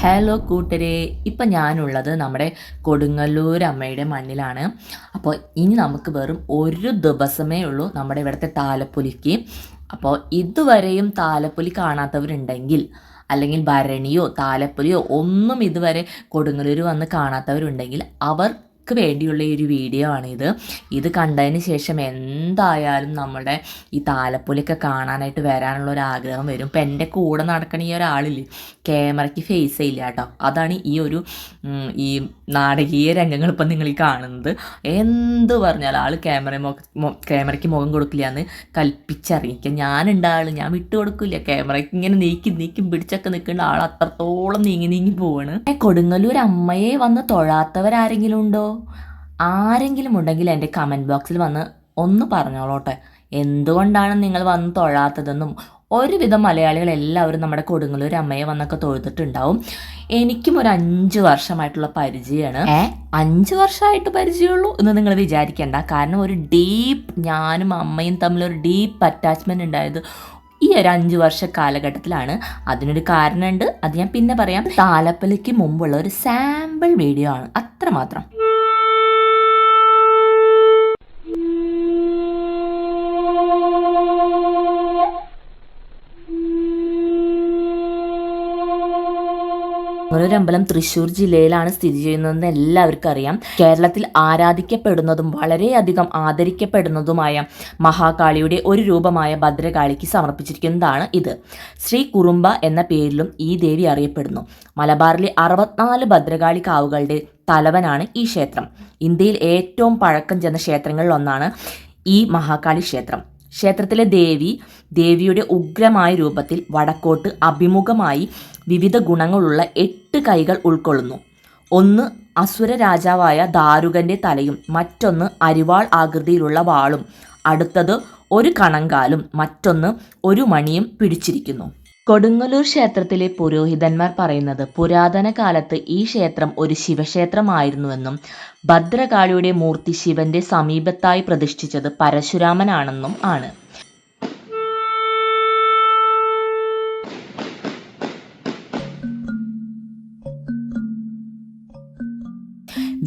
Hello കൂട്ടരെ, ഇപ്പം ഞാനുള്ളത് നമ്മുടെ കൊടുങ്ങല്ലൂർ അമ്മയുടെ മണ്ണിലാണ്. അപ്പോൾ ഇനി നമുക്ക് വെറും ഒരു ദിവസമേ ഉള്ളൂ നമ്മുടെ ഇവിടുത്തെ താലപ്പൊലിക്ക്. അപ്പോൾ ഇതുവരെയും താലപ്പൊലി കാണാത്തവരുണ്ടെങ്കിൽ, അല്ലെങ്കിൽ ഭരണിയോ താലപ്പൊലിയോ ഒന്നും ഇതുവരെ കൊടുങ്ങല്ലൂർ വന്ന് കാണാത്തവരുണ്ടെങ്കിൽ വേണ്ടിയുള്ള ഈ ഒരു വീഡിയോ ആണിത്. ഇത് കണ്ടതിന് ശേഷം എന്തായാലും നമ്മുടെ ഈ താലപ്പൊലിയൊക്കെ കാണാനായിട്ട് വരാനുള്ള ഒരു ആഗ്രഹം വരും. ഇപ്പം എൻ്റെ കൂടെ നടക്കണ ഈ ഒരാളില്ലേ, ക്യാമറയ്ക്ക് ഫേസ് ഇല്ല കേട്ടോ. അതാണ് ഈ നാടകീയ രംഗങ്ങൾ ഇപ്പം നിങ്ങൾ ഈ കാണുന്നത്. എന്ത് പറഞ്ഞാൽ ആൾ ക്യാമറയ്ക്ക് മുഖം കൊടുക്കില്ല എന്ന് കൽപ്പിച്ചറിയിക്കുക. ഞാനുണ്ടാൾ, ഞാൻ വിട്ടു കൊടുക്കില്ല. ക്യാമറയ്ക്ക് ഇങ്ങനെ നീക്കി പിടിച്ചൊക്കെ നിൽക്കേണ്ട ആൾ അത്രത്തോളം നീങ്ങി പോവാണ്. കൊടുങ്ങല്ലൂർ അമ്മയെ വന്ന് തൊഴാത്തവരാരെങ്കിലും ഉണ്ടോ? ആരെങ്കിലും ഉണ്ടെങ്കിൽ എൻ്റെ കമൻറ്റ് ബോക്സിൽ വന്ന് ഒന്ന് പറഞ്ഞോളോട്ടെ. എന്തുകൊണ്ടാണ് നിങ്ങൾ വന്ന് തൊഴാത്തതെന്നും. ഒരുവിധം മലയാളികൾ എല്ലാവരും നമ്മുടെ കൊടുങ്ങല്ലൂർ അമ്മയെ വന്നൊക്കെ തൊഴുതിട്ടുണ്ടാവും. എനിക്കും ഒരു 5 വർഷമായിട്ടുള്ള പരിചയമാണ്. 5 വർഷമായിട്ട് പരിചയമുള്ളൂ എന്ന് നിങ്ങൾ വിചാരിക്കേണ്ട. കാരണം ഞാനും അമ്മയും തമ്മിലൊരു ഡീപ്പ് അറ്റാച്ച്മെൻറ്റ് ഉണ്ടായത് ഈ ഒരു 5 വർഷ കാലഘട്ടത്തിലാണ്. അതിനൊരു കാരണമുണ്ട്, അത് ഞാൻ പിന്നെ പറയാം. താലപ്പൊലിക്ക് മുമ്പുള്ള ഒരു സാമ്പിൾ വീഡിയോ ആണ്, അത്രമാത്രം. ഒരു അമ്പലം തൃശ്ശൂർ ജില്ലയിലാണ് സ്ഥിതി ചെയ്യുന്നതെന്ന് എല്ലാവർക്കും അറിയാം. കേരളത്തിൽ ആരാധിക്കപ്പെടുന്നതും വളരെയധികം ആദരിക്കപ്പെടുന്നതുമായ മഹാകാളിയുടെ ഒരു രൂപമായ ഭദ്രകാളിക്ക് സമർപ്പിച്ചിരിക്കുന്നതാണ് ഇത്. ശ്രീ കുറുമ്പ എന്ന പേരിലും ഈ ദേവി അറിയപ്പെടുന്നു. മലബാറിലെ 64 ഭദ്രകാളി കാവുകളുടെ തലവനാണ് ഈ ക്ഷേത്രം. ഇന്ത്യയിൽ ഏറ്റവും പഴക്കം ചെന്ന ക്ഷേത്രങ്ങളിൽ ഒന്നാണ് ഈ മഹാകാളി ക്ഷേത്രം. ക്ഷേത്രത്തിലെ ദേവിയുടെ ഉഗ്രമായ രൂപത്തിൽ വടക്കോട്ട് അഭിമുഖമായി വിവിധ ഗുണങ്ങളുള്ള 8 കൈകൾ ഉൾക്കൊള്ളുന്നു. ഒന്ന് അസുര രാജാവായ ദാരുകന്റെ തലയും മറ്റൊന്ന് അരിവാൾ ആകൃതിയിലുള്ള വാളും അടുത്തത് ഒരു കണങ്കാലും മറ്റൊന്ന് ഒരു മണിയും പിടിച്ചിരിക്കുന്നു. കൊടുങ്ങല്ലൂർ ക്ഷേത്രത്തിലെ പുരോഹിതന്മാർ പറയുന്നത് പുരാതന കാലത്ത് ഈ ക്ഷേത്രം ഒരു ശിവക്ഷേത്രമായിരുന്നുവെന്നും ഭദ്രകാളിയുടെ മൂർത്തി ശിവന്റെ സമീപത്തായി പ്രതിഷ്ഠിച്ചത് പരശുരാമനാണെന്നും ആണ്.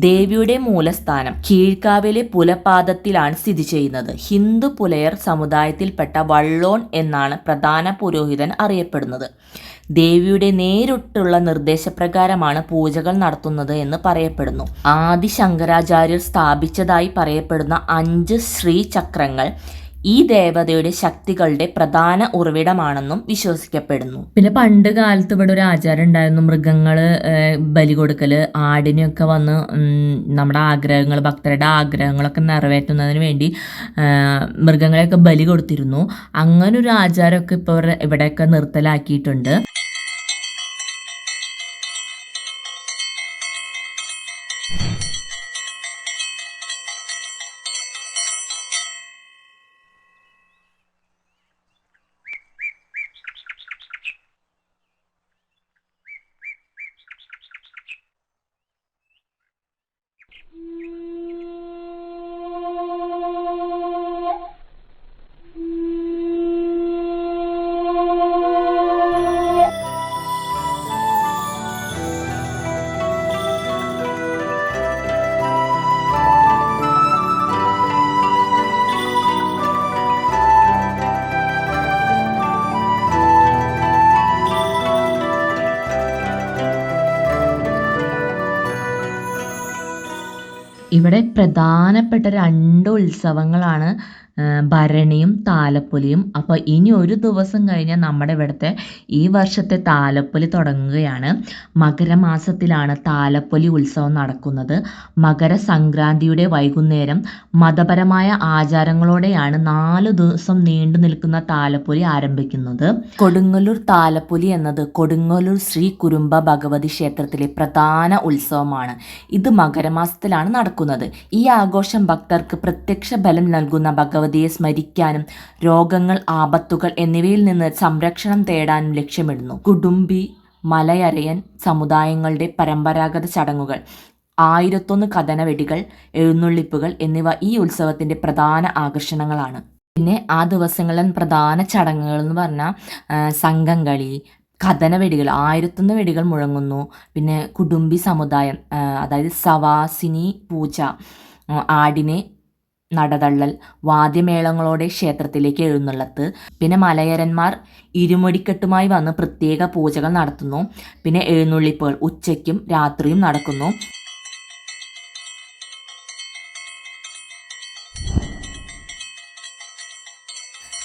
ദേവിയുടെ മൂലസ്ഥാനം കീഴ്ക്കാവിലെ പുലപാദത്തിലാണ് സ്ഥിതി ചെയ്യുന്നത്. ഹിന്ദു പുലയർ സമുദായത്തിൽപ്പെട്ട വള്ളോൺ എന്നാണ് പ്രധാന പുരോഹിതൻ അറിയപ്പെടുന്നത്. ദേവിയുടെ നേരിട്ടുള്ള നിർദ്ദേശപ്രകാരമാണ് പൂജകൾ നടത്തുന്നത് എന്ന് പറയപ്പെടുന്നു. ആദി ശങ്കരാചാര്യർ സ്ഥാപിച്ചതായി പറയപ്പെടുന്ന 5 ശ്രീചക്രങ്ങൾ ഈ ദേവതയുടെ ശക്തികളുടെ പ്രധാന ഉറവിടമാണെന്നും വിശ്വസിക്കപ്പെടുന്നു. പിന്നെ പണ്ട് കാലത്ത് ഇവിടെ ഒരു ആചാരം ഉണ്ടായിരുന്നു, മൃഗങ്ങള് ബലി കൊടുക്കല്. ആടിനെയൊക്കെ വന്ന് നമ്മുടെ ഭക്തരുടെ ആഗ്രഹങ്ങളൊക്കെ നിറവേറ്റുന്നതിന് വേണ്ടി മൃഗങ്ങളെയൊക്കെ ബലി കൊടുത്തിരുന്നു. അങ്ങനൊരു ആചാരമൊക്കെ ഇപ്പോൾ ഇവിടെയൊക്കെ നിർത്തലാക്കിയിട്ടുണ്ട്. ഇവിടെ പ്രധാനപ്പെട്ട 2 ഉത്സവങ്ങളാണ് ഭരണിയും താലപ്പൊലിയും. അപ്പോൾ ഇനി ഒരു ദിവസം കഴിഞ്ഞാൽ നമ്മുടെ ഇവിടുത്തെ ഈ വർഷത്തെ താലപ്പൊലി തുടങ്ങുകയാണ്. മകരമാസത്തിലാണ് താലപ്പൊലി ഉത്സവം നടക്കുന്നത്. മകരസംക്രാന്തിയുടെ വൈകുന്നേരം മതപരമായ ആചാരങ്ങളോടെയാണ് 4 ദിവസം നീണ്ടു നിൽക്കുന്ന താലപ്പൊലി ആരംഭിക്കുന്നത്. കൊടുങ്ങല്ലൂർ താലപ്പൊലി എന്നത് കൊടുങ്ങല്ലൂർ ശ്രീ കുരുമ്പ ഭഗവതി ക്ഷേത്രത്തിലെ പ്രധാന ഉത്സവമാണ്. ഇത് മകരമാസത്തിലാണ് നടക്കുന്നത്. ഈ ആഘോഷം ഭക്തർക്ക് പ്രത്യക്ഷ ബലം നൽകുന്ന ഭഗവതിയെ സ്മരിക്കാനും രോഗങ്ങൾ, ആപത്തുകൾ എന്നിവയിൽ നിന്ന് സംരക്ഷണം തേടാനും ലക്ഷ്യമിടുന്നു. കുടുംബി, മലയരയൻ സമുദായങ്ങളുടെ പരമ്പരാഗത ചടങ്ങുകൾ, 1001 കഥനവെടികൾ, എഴുന്നള്ളിപ്പുകൾ എന്നിവ ഈ ഉത്സവത്തിന്റെ പ്രധാന ആകർഷണങ്ങളാണ്. പിന്നെ ആ ദിവസങ്ങളിൽ പ്രധാന ചടങ്ങുകൾ എന്ന് പറഞ്ഞാൽ സംഘംകളി, കഥന വെടികൾ 1001 വെടികൾ മുഴങ്ങുന്നു. പിന്നെ കുടുംബി സമുദായം, അതായത് സവാസിനി പൂജ, ആടിനെ നടതള്ളൽ, വാദ്യമേളങ്ങളോടെ ക്ഷേത്രത്തിലേക്ക് എഴുന്നള്ളത്ത്. പിന്നെ മലയരന്മാർ ഇരുമുടിക്കെട്ടുമായി വന്ന് പ്രത്യേക പൂജകൾ നടത്തുന്നു. പിന്നെ എഴുന്നള്ളിപ്പുകൾ ഉച്ചയ്ക്കും രാത്രിയും നടക്കുന്നു.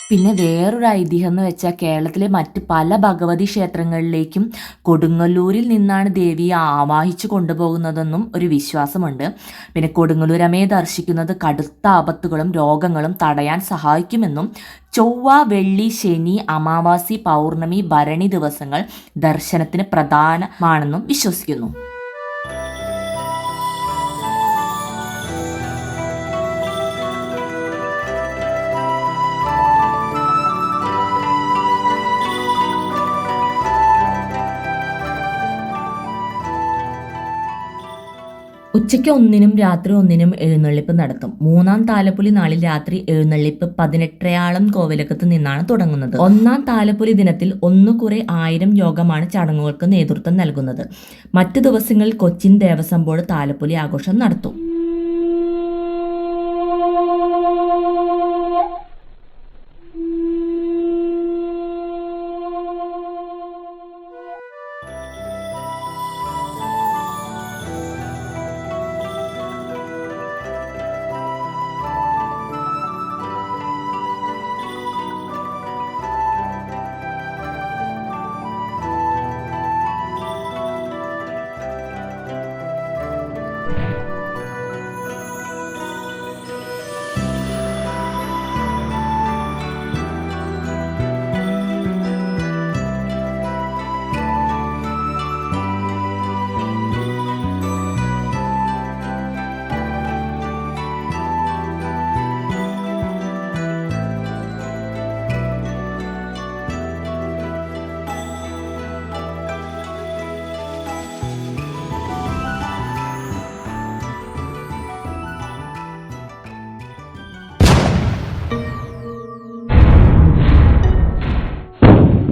പിന്നെ വേറൊരു ഐതിഹ്യം എന്ന് വെച്ചാൽ കേരളത്തിലെ മറ്റ് പല ഭഗവതി ക്ഷേത്രങ്ങളിലേക്കും കൊടുങ്ങല്ലൂരിൽ നിന്നാണ് ദേവിയെ ആവാഹിച്ചു കൊണ്ടുപോകുന്നതെന്നും ഒരു വിശ്വാസമുണ്ട്. പിന്നെ കൊടുങ്ങല്ലൂരമ്മയെ ദർശിക്കുന്നത് കടുത്ത ആപത്തുകളും രോഗങ്ങളും തടയാൻ സഹായിക്കുമെന്നും ചൊവ്വ, വെള്ളി, ശനി, അമാവാസി, പൗർണമി, ഭരണി ദിവസങ്ങൾ ദർശനത്തിന് പ്രധാനമാണെന്നും വിശ്വസിക്കുന്നു. ഉച്ചയ്ക്ക് 1-നും രാത്രി 1-നും എഴുന്നള്ളിപ്പ് നടത്തും. 3-ാം താലപ്പൊലി നാളിൽ രാത്രി എഴുന്നള്ളിപ്പ് 18 കോവിലകത്ത് നിന്നാണ് തുടങ്ങുന്നത്. 1-ാം താലപ്പൊലി ദിനത്തിൽ 1×1000 യോഗമാണ് ചടങ്ങുകൾക്ക് നേതൃത്വം നൽകുന്നത്. മറ്റു ദിവസങ്ങളിൽ കൊച്ചിൻ ദേവസ്വം ബോർഡ് താലപ്പൊലി ആഘോഷം നടത്തും.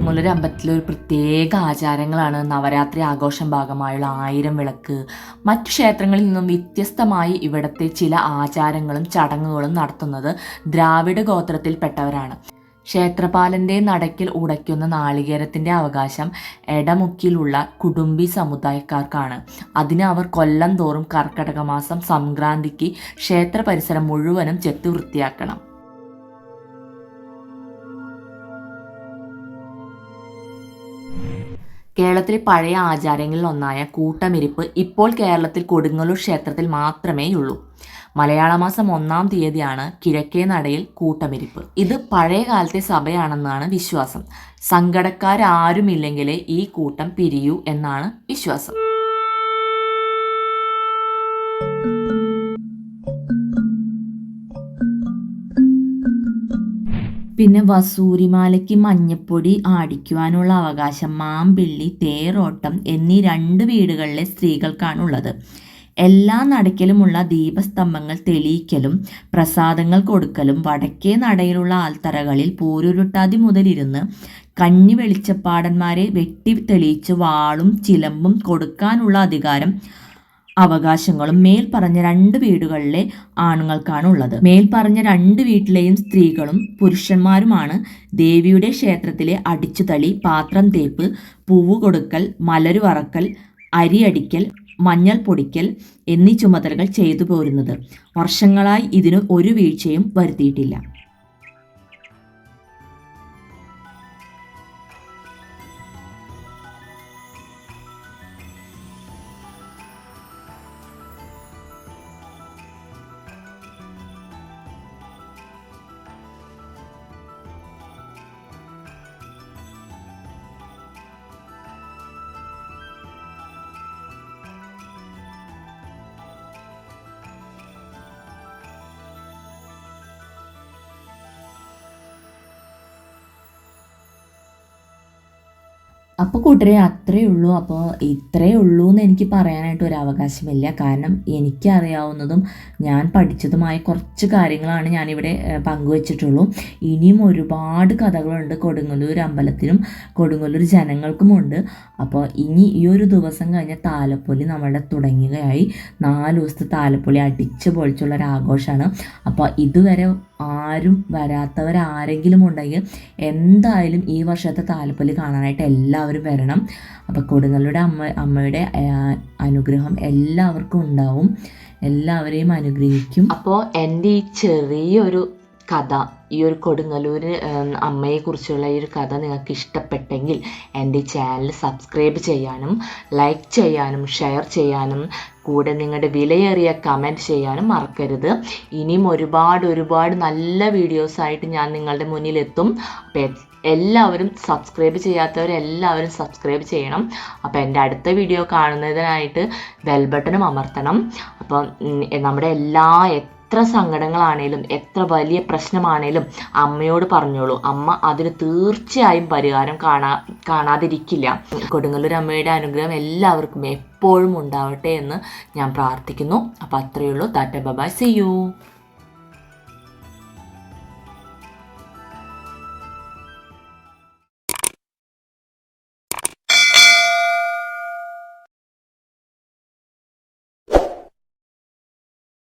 കൊടുങ്ങല്ലൂർ അമ്പലത്തിലെ ഒരു പ്രത്യേക ആചാരങ്ങളാണ് നവരാത്രി ആഘോഷം ഭാഗമായുള്ള 1000 വിളക്ക്. മറ്റു ക്ഷേത്രങ്ങളിൽ നിന്നും വ്യത്യസ്തമായി ഇവിടുത്തെ ചില ആചാരങ്ങളും ചടങ്ങുകളും നടത്തുന്നത് ദ്രാവിഡ ഗോത്രത്തിൽപ്പെട്ടവരാണ്. ക്ഷേത്രപാലന്റെ നടയ്ക്കൽ ഉടയ്ക്കുന്ന നാളികേരത്തിന്റെ അവകാശം എടമുക്കിലുള്ള കുടുംബി സമുദായക്കാർക്കാണ്. അതിന് അവർ കൊല്ലം തോറും കർക്കടക മാസം സംക്രാന്തിക്ക് ക്ഷേത്ര പരിസരം മുഴുവനും ചെത്തി വൃത്തിയാക്കണം. കേരളത്തിലെ പഴയ ആചാരങ്ങളിൽ ഒന്നായ കൂട്ടമിരിപ്പ് ഇപ്പോൾ കേരളത്തിൽ കൊടുങ്ങല്ലൂർ ക്ഷേത്രത്തിൽ മാത്രമേയുള്ളൂ. മലയാള മാസം 1-ാം തീയതിയാണ് കിഴക്കേ നടയിൽ കൂട്ടമിരിപ്പ്. ഇത് പഴയ കാലത്തെ സഭയാണെന്നാണ് വിശ്വാസം. സങ്കടക്കാരാരുമില്ലെങ്കിലേ ഈ കൂട്ടം പിരിയൂ എന്നാണ് വിശ്വാസം. പിന്നെ വസൂരിമാലയ്ക്ക് മഞ്ഞപ്പൊടി ആടിക്കുവാനുള്ള അവകാശം മാമ്പിള്ളി, തേരോട്ടം എന്നീ 2 വീടുകളിലെ സ്ത്രീകൾക്കാണുള്ളത്. എല്ലാ നടയ്ക്കലുമുള്ള ദീപസ്തംഭങ്ങൾ തെളിയിക്കലും പ്രസാദങ്ങൾ കൊടുക്കലും വടക്കേ നടയിലുള്ള ആൽത്തറകളിൽ പൂരുരുട്ടാതി മുതലിരുന്ന് കന്നി വെളിച്ചപ്പാടന്മാരെ വെട്ടി തെളിയിച്ച് വാളും ചിലമ്പും കൊടുക്കാനുള്ള അധികാരം അവകാശങ്ങളും മേൽപ്പറഞ്ഞ 2 വീടുകളിലെ ആണുങ്ങൾക്കാണുള്ളത്. മേൽപ്പറഞ്ഞ 2 വീട്ടിലെയും സ്ത്രീകളും പുരുഷന്മാരുമാണ് ദേവിയുടെ ക്ഷേത്രത്തിലെ അടിച്ചുതളി, പാത്രം തേപ്പ്, പൂവ് കൊടുക്കൽ, മലരു വറക്കൽ, അരി അടിക്കൽ, മഞ്ഞൾ പൊടിക്കൽ എന്നീ ചുമതലകൾ ചെയ്തു പോരുന്നത്. വർഷങ്ങളായി ഇതിന് ഒരു വീഴ്ചയും വരുത്തിയിട്ടില്ല. അപ്പോൾ കൂട്ടരെ അത്രയേ ഉള്ളൂ. അപ്പോൾ ഇത്രയേ ഉള്ളൂ എന്ന് എനിക്ക് പറയാനായിട്ട് ഒരു അവകാശമില്ല. കാരണം എനിക്കറിയാവുന്നതും ഞാൻ പഠിച്ചതുമായ കുറച്ച് കാര്യങ്ങളാണ് ഞാനിവിടെ പങ്കുവച്ചിട്ടുള്ളൂ. ഇനിയും ഒരുപാട് കഥകളുണ്ട് കൊടുങ്ങല്ലൂർ അമ്പലത്തിനും കൊടുങ്ങല്ലൂർ ജനങ്ങൾക്കുമുണ്ട്. അപ്പോൾ ഇനി ഈ ഒരു ദിവസം കഴിഞ്ഞ താലപ്പൊലി നമ്മളുടെ തുടങ്ങുകയായി. 4 ദിവസത്തെ താലപ്പൊലി അടിച്ച് പൊളിച്ചുള്ളൊരാഘോഷമാണ്. അപ്പോൾ ഇതുവരെ ആരും വരാത്തവരാരെങ്കിലും ഉണ്ടെങ്കിൽ എന്തായാലും ഈ വർഷത്തെ താലപ്പൊലി കാണാനായിട്ട് എല്ലാവരും വരണം. അപ്പോൾ കൊടുങ്ങല്ലൂരുടെ അമ്മയുടെ അനുഗ്രഹം എല്ലാവർക്കും ഉണ്ടാവും, എല്ലാവരെയും അനുഗ്രഹിക്കും. അപ്പോൾ എൻ്റെ ഈ ചെറിയൊരു കഥ, ഈ ഒരു കൊടുങ്ങല്ലൂർ അമ്മയെക്കുറിച്ചുള്ള ഈ ഒരു കഥ നിങ്ങൾക്ക് ഇഷ്ടപ്പെട്ടെങ്കിൽ എൻ്റെ ഈ ചാനൽ സബ്സ്ക്രൈബ് ചെയ്യാനും ലൈക്ക് ചെയ്യാനും ഷെയർ ചെയ്യാനും കൂടെ നിങ്ങളുടെ വിലയേറിയ കമൻറ്റ് ചെയ്യാനും മറക്കരുത്. ഇനിയും ഒരുപാട് നല്ല വീഡിയോസായിട്ട് ഞാൻ നിങ്ങളുടെ മുന്നിലെത്തും. അപ്പോൾ എല്ലാവരും സബ്സ്ക്രൈബ് ചെയ്യാത്തവരെല്ലാവരും സബ്സ്ക്രൈബ് ചെയ്യണം. അപ്പോൾ എൻ്റെ അടുത്ത വീഡിയോ കാണുന്നതിനായിട്ട് ബെൽ ബട്ടണും അമർത്തണം. അപ്പം നമ്മുടെ എത്ര സങ്കടങ്ങളാണേലും എത്ര വലിയ പ്രശ്നമാണേലും അമ്മയോട് പറഞ്ഞോളൂ. അമ്മ അതിന് തീർച്ചയായും പരിഹാരം കാണാതിരിക്കില്ല. കൊടുങ്ങല്ലൂർ അമ്മയുടെ അനുഗ്രഹം എല്ലാവർക്കും എപ്പോഴും ഉണ്ടാവട്ടെ എന്ന് ഞാൻ പ്രാർത്ഥിക്കുന്നു. അപ്പോൾ അത്രയേ ഉള്ളൂ. Tata bye bye, see U.